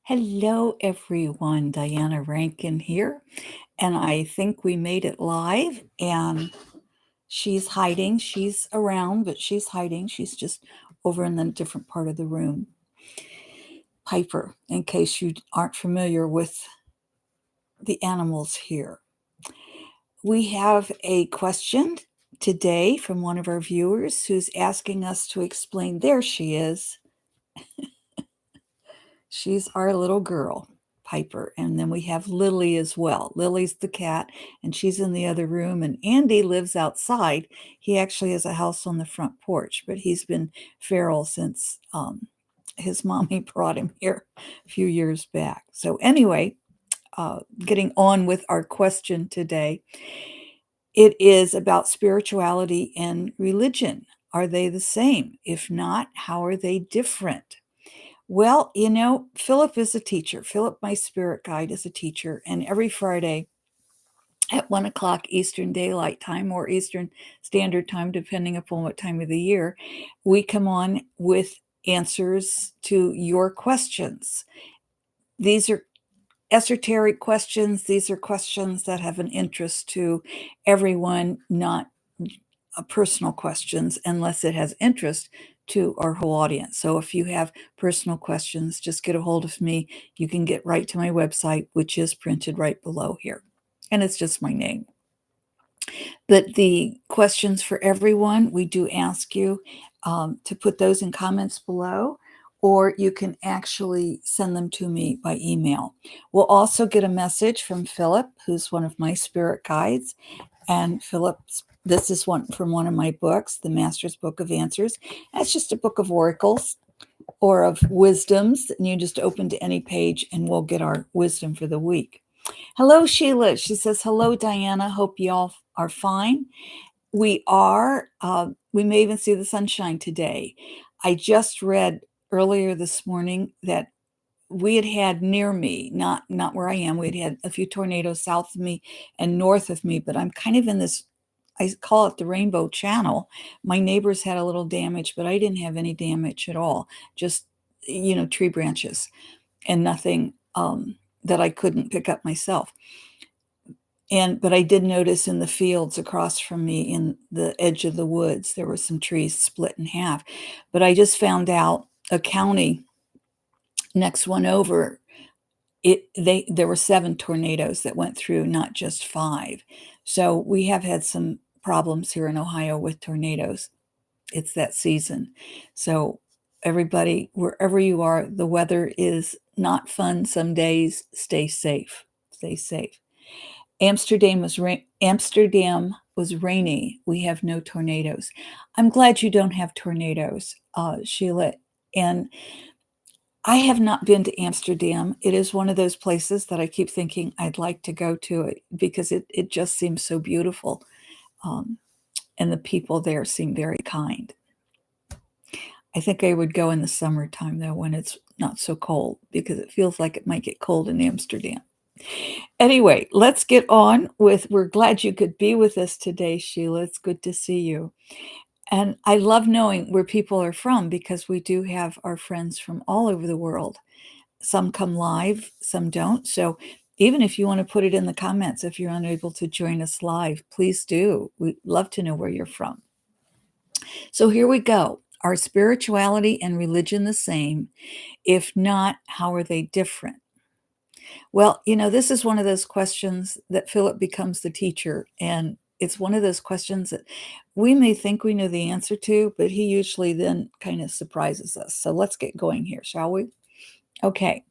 Hello, everyone. Diana Rankin here, and I think we made it live. And she's hiding. She's around, but she's hiding. She's just over in a different part of the room. Piper, in case you aren't familiar with the animals here. We have a question today from one of our viewers who's asking us to explain. There she is. She's our little girl, Piper. And then we have Lily as well. Lily's the cat, and she's in the other room. And Andy lives outside. He actually has a house on the front porch, but he's been feral since his mommy brought him here a few years back. So, anyway, getting on with our question today, it is about spirituality and religion. Are they the same? If not, how are they different? Well, Philip is a teacher. Philip, my spirit guide, is a teacher. And every Friday at 1 o'clock Eastern Daylight Time or Eastern Standard Time, depending upon what time of the year, we come on with answers to your questions. These are esoteric questions. These are questions that have an interest to everyone, not personal questions, unless it has interest to our whole audience. So if you have personal questions, just get a hold of me. You can get right to my website, which is printed right below here. And it's just my name. But the questions for everyone, we do ask you to put those in comments below, or you can actually send them to me by email. We'll also get a message from Philip, who's one of my spirit guides. And Philip's, this is one from one of my books, The Master's Book of Answers. That's just a book of oracles or of wisdoms. And you just open to any page and we'll get our wisdom for the week. Hello, Sheila. She says, hello, Diana. Hope you all are fine. We are. We may even see the sunshine today. I just read earlier this morning that we had near me, not where I am, we'd had a few tornadoes south of me and north of me, but I'm kind of in this, I call it the Rainbow Channel. My neighbors had a little damage, but I didn't have any damage at all. Just, tree branches and nothing that I couldn't pick up myself. But I did notice in the fields across from me in the edge of the woods, there were some trees split in half. But I just found out a county next one over, there were 7 tornadoes that went through, not just 5. So we have had some problems here in Ohio with tornadoes. It's that season. So everybody, wherever you are, the weather is not fun some days. Stay safe. Stay safe. Amsterdam was rainy. We have no tornadoes. I'm glad you don't have tornadoes, Sheila. And I have not been to Amsterdam. It is one of those places that I keep thinking I'd like to go to it because it just seems so beautiful. And the people there seem very kind. I think I would go in the summertime, though, when it's not so cold, because it feels like it might get cold in Amsterdam. Anyway, let's get on with, we're glad you could be with us today, Sheila. It's good to see you. And I love knowing where people are from because we do have our friends from all over the world. Some come live, some don't. So even if you want to put it in the comments, if you're unable to join us live, please do. We'd love to know where you're from. So here we go. Are spirituality and religion the same? If not, how are they different? Well, this is one of those questions that Philip becomes the teacher, and it's one of those questions that we may think we know the answer to, but he usually then kind of surprises us. So let's get going here, shall we? Okay,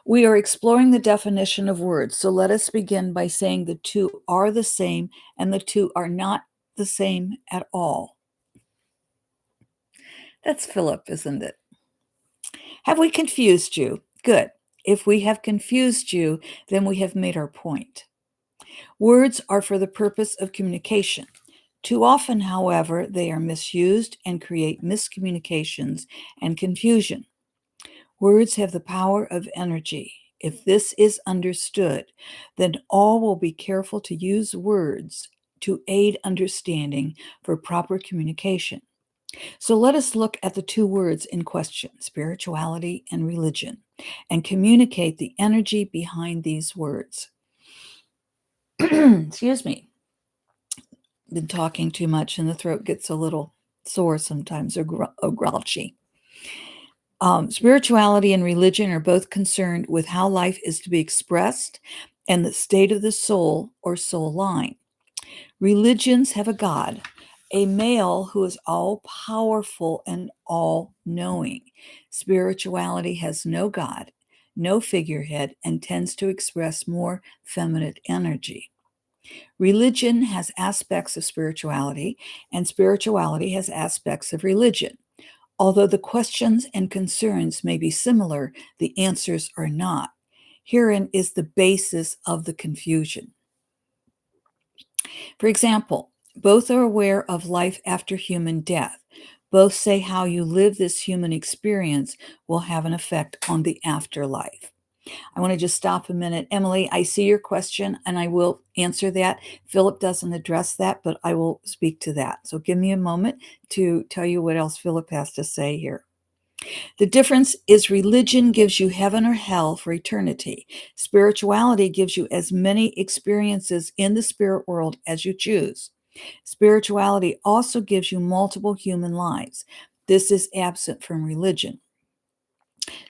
we are exploring the definition of words. So let us begin by saying the two are the same and the two are not the same at all. That's Philip, isn't it? Have we confused you? Good. If we have confused you, then we have made our point. Words are for the purpose of communication. Too often, however, they are misused and create miscommunications and confusion. Words have the power of energy. If this is understood, then all will be careful to use words to aid understanding for proper communication. So let us look at the two words in question, spirituality and religion, and communicate the energy behind these words. Excuse me. Been talking too much and the throat gets a little sore sometimes, or grouchy. Spirituality and religion are both concerned with how life is to be expressed and the state of the soul or soul line. Religions have a God, a male who is all powerful and all knowing. Spirituality has no God, no figurehead, and tends to express more feminine energy. Religion has aspects of spirituality, and spirituality has aspects of religion. Although the questions and concerns may be similar, the answers are not. Herein is the basis of the confusion. For example, both are aware of life after human death. Both say how you live this human experience will have an effect on the afterlife. I want to just stop a minute. Emily, I see your question and I will answer that. Philip doesn't address that, but I will speak to that. So give me a moment to tell you what else Philip has to say here. The difference is religion gives you heaven or hell for eternity. Spirituality gives you as many experiences in the spirit world as you choose. Spirituality also gives you multiple human lives. This is absent from religion.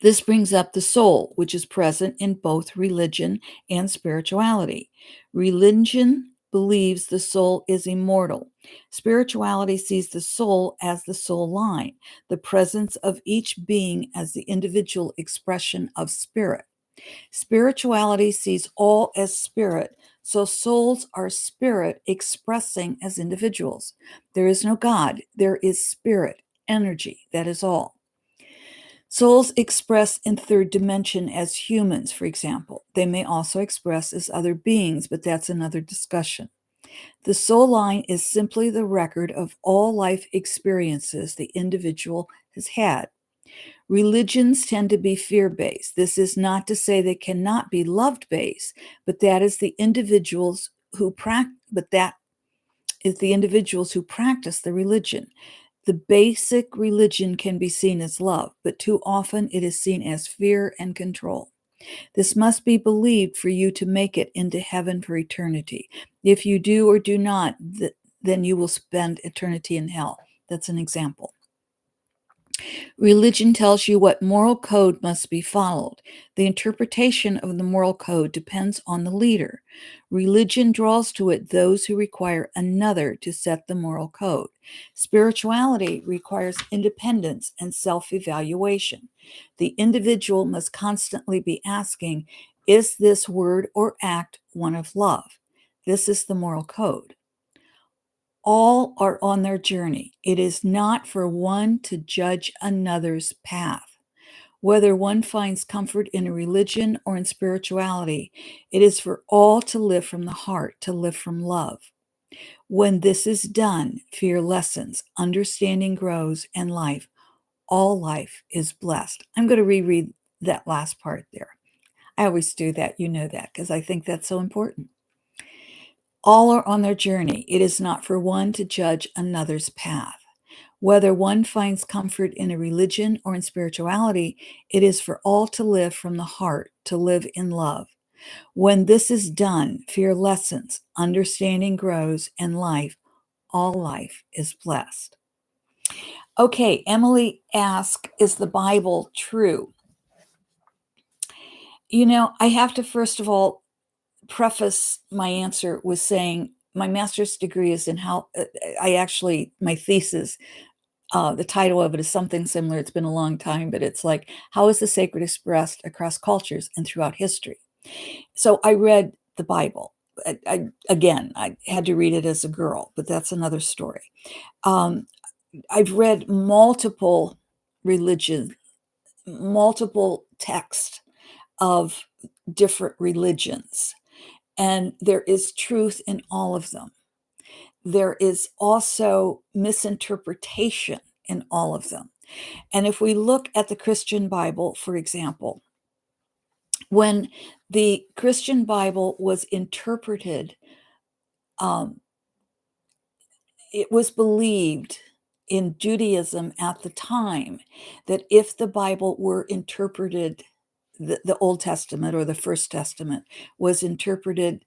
This brings up the soul, which is present in both religion and spirituality. Religion believes the soul is immortal. Spirituality sees the soul as the soul line, the presence of each being as the individual expression of spirit. Spirituality sees all as spirit, so souls are spirit expressing as individuals. There is no God, there is spirit, energy, that is all. Souls express in third dimension as humans, for example. They may also express as other beings, but that's another discussion. The soul line is simply the record of all life experiences the individual has had. Religions tend to be fear-based. This is not to say they cannot be love-based, but that is the individuals who practice the religion. The basic religion can be seen as love, but too often it is seen as fear and control. This must be believed for you to make it into heaven for eternity. If you do or do not, then you will spend eternity in hell. That's an example. Religion tells you what moral code must be followed. The interpretation of the moral code depends on the leader. Religion draws to it those who require another to set the moral code. Spirituality requires independence and self evaluation. The individual must constantly be asking, is this word or act one of love? This is the moral code. All are on their journey. It is not for one to judge another's path. Whether one finds comfort in a religion or in spirituality, it is for all to live from the heart, to live from love. When this is done, fear lessens, understanding grows, and all life is blessed. I'm going to reread that last part there. I always do that, you know that, because I think that's so important. All are on their journey. It is not for one to judge another's path. Whether one finds comfort in a religion or in spirituality, it is for all to live from the heart, to live in love. When this is done, fear lessens, understanding grows, and all life is blessed. Okay, Emily asked, is the Bible true? I have to first of all preface my answer with saying my master's degree is in how my thesis, the title of it is something similar. It's been a long time, but it's like, how is the sacred expressed across cultures and throughout history? So I read the Bible. I had to read it as a girl, but that's another story. I've read multiple religions, multiple texts of different religions, and there is truth in all of them. There is also misinterpretation in all of them. And if we look at the Christian Bible, for example, when the Christian Bible was interpreted, it was believed in Judaism at the time that if the Bible were interpreted, the Old Testament or the First Testament was interpreted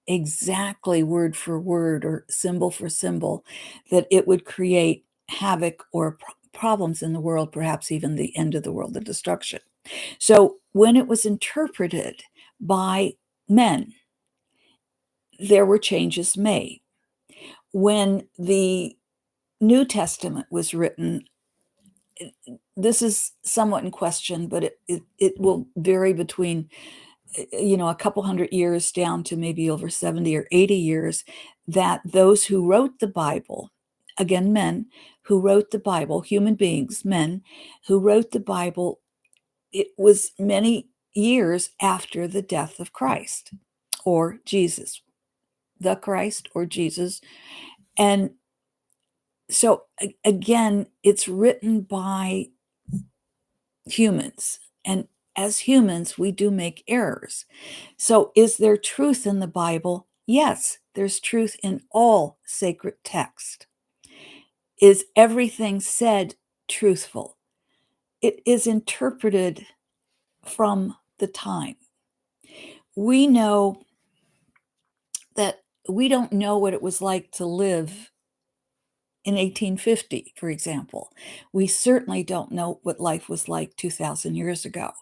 exactly word for word or symbol for symbol, that it would create havoc or problems in the world, perhaps even the end of the world, the destruction. So when it was interpreted by men, there were changes made. When the New Testament was written, this is somewhat in question, but it will vary between a couple hundred years down to maybe over 70 or 80 years, that those who wrote the Bible, again, men who wrote the Bible, human beings, men who wrote the Bible, it was many years after the death of Christ or Jesus, the Christ or Jesus. And so again, it's written by humans. And as humans, we do make errors. So, is there truth in the Bible? Yes, there's truth in all sacred text. Is everything said truthful? It is interpreted from the time. We know that we don't know what it was like to live in 1850, for example. We certainly don't know what life was like 2,000 years ago.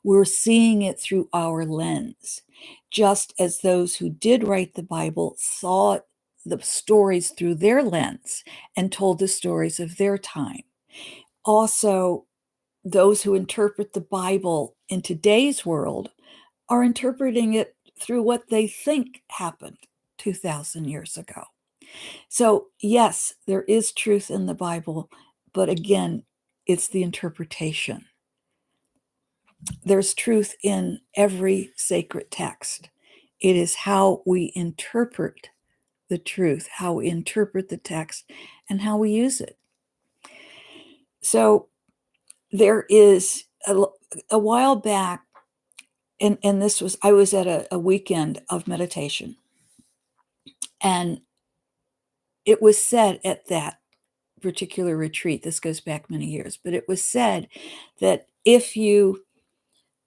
We're seeing it through our lens, just as those who did write the Bible saw the stories through their lens and told the stories of their time. Also, those who interpret the Bible in today's world are interpreting it through what they think happened 2,000 years ago. So, yes, there is truth in the Bible, but again, it's the interpretation. There's truth in every sacred text. It is how we interpret the truth, how we interpret the text, and how we use it. So, there is a while back, and I was at a weekend of meditation, and it was said at that particular retreat, this goes back many years, but it was said that if you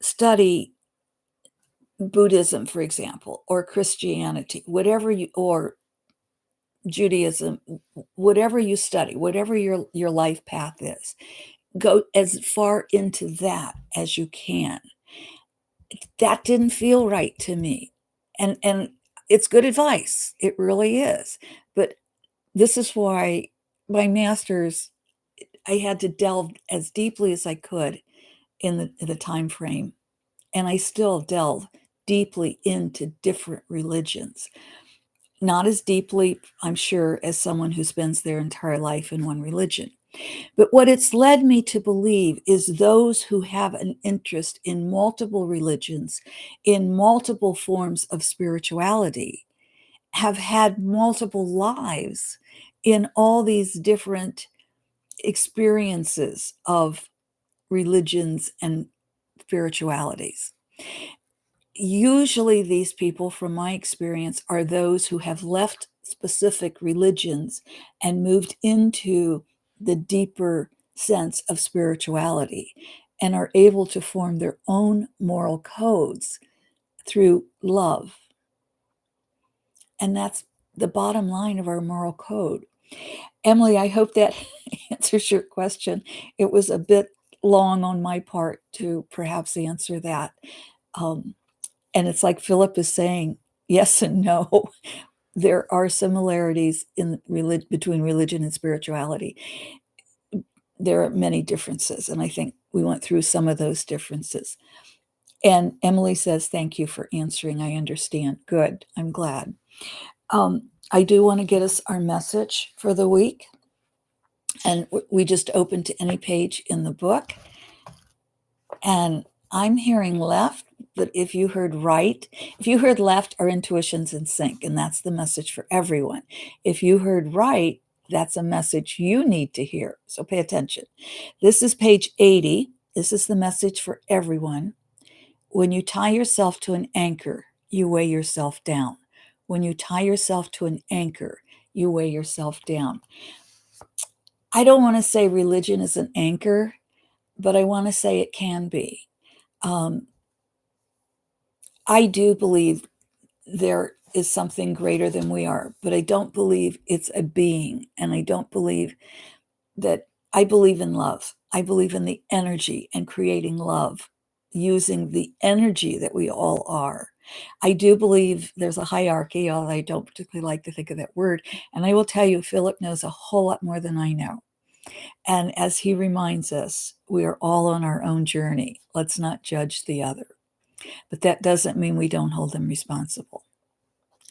study Buddhism, for example, or Christianity, or Judaism, whatever you study, whatever your life path is, go as far into that as you can. That didn't feel right to me. And it's good advice. It really is. But this is why my masters, I had to delve as deeply as I could in the time frame, and I still delve deeply into different religions. Not as deeply, I'm sure, as someone who spends their entire life in one religion. But what it's led me to believe is those who have an interest in multiple religions, in multiple forms of spirituality, have had multiple lives in all these different experiences of religions and spiritualities. Usually, these people, from my experience, are those who have left specific religions and moved into the deeper sense of spirituality and are able to form their own moral codes through love. And that's the bottom line of our moral code. Emily, I hope that answers your question. It was a bit long on my part to perhaps answer that. And it's like Phillip is saying, yes and no. There are similarities between religion and spirituality. There are many differences, and I think we went through some of those differences. And Emily says, thank you for answering. I understand. Good. I'm glad. I do want to get us our message for the week. And we just open to any page in the book. And I'm hearing left, but if you heard right, if you heard left, our intuition's in sync, and that's the message for everyone. If you heard right, that's a message you need to hear. So pay attention. This is page 80. This is the message for everyone. When you tie yourself to an anchor, you weigh yourself down. When you tie yourself to an anchor, you weigh yourself down. I don't want to say religion is an anchor, but I want to say it can be. I do believe there is something greater than we are, but I don't believe it's a being. And I don't believe that I believe in love. I believe in the energy and creating love using the energy that we all are. I do believe there's a hierarchy, although I don't particularly like to think of that word. And I will tell you, Philip knows a whole lot more than I know. And as he reminds us, we are all on our own journey. Let's not judge the other. But that doesn't mean we don't hold them responsible.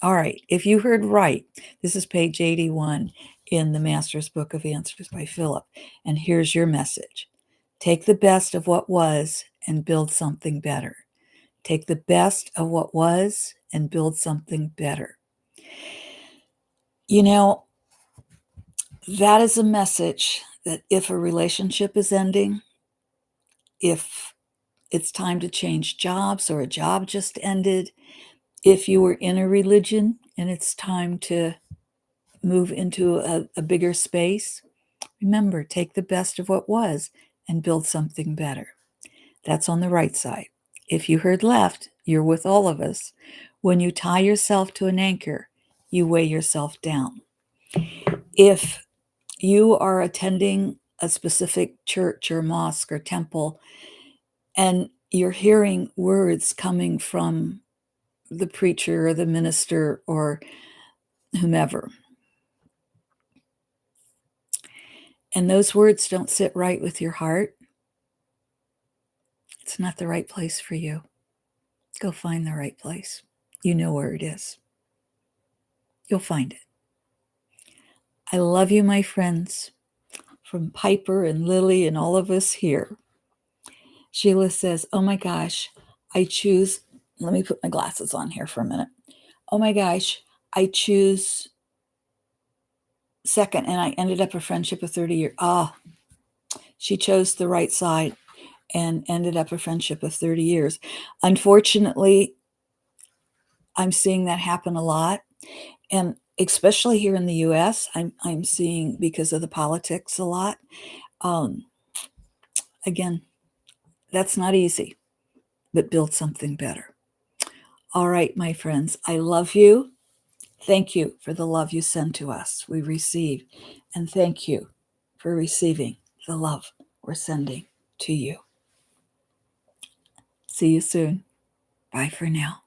All right, if you heard right, this is page 81 in the Master's Book of Answers by Phillip. And here's your message. Take the best of what was and build something better. Take the best of what was and build something better. You know, that is a message that if a relationship is ending, if it's time to change jobs or a job just ended, if you were in a religion and it's time to move into a bigger space, remember, take the best of what was and build something better. That's on the right side. If you heard left, you're with all of us. When you tie yourself to an anchor, you weigh yourself down. If you are attending a specific church or mosque or temple and you're hearing words coming from the preacher or the minister or whomever, and those words don't sit right with your heart, it's not the right place for you. Go find the right place. You know where it is. You'll find it. I love you, my friends, from Piper and Lily and all of us here. Sheila says, oh my gosh, I choose, let me put my glasses on here for a minute. Oh my gosh, I choose second and I ended up a friendship of 30 years. She chose the right side and ended up a friendship of 30 years. Unfortunately, I'm seeing that happen a lot. And especially here in the US, I'm seeing because of the politics a lot. Again, that's not easy, but build something better. All right, my friends, I love you. Thank you for the love you send to us. We receive. And thank you for receiving the love we're sending to you. See you soon. Bye for now.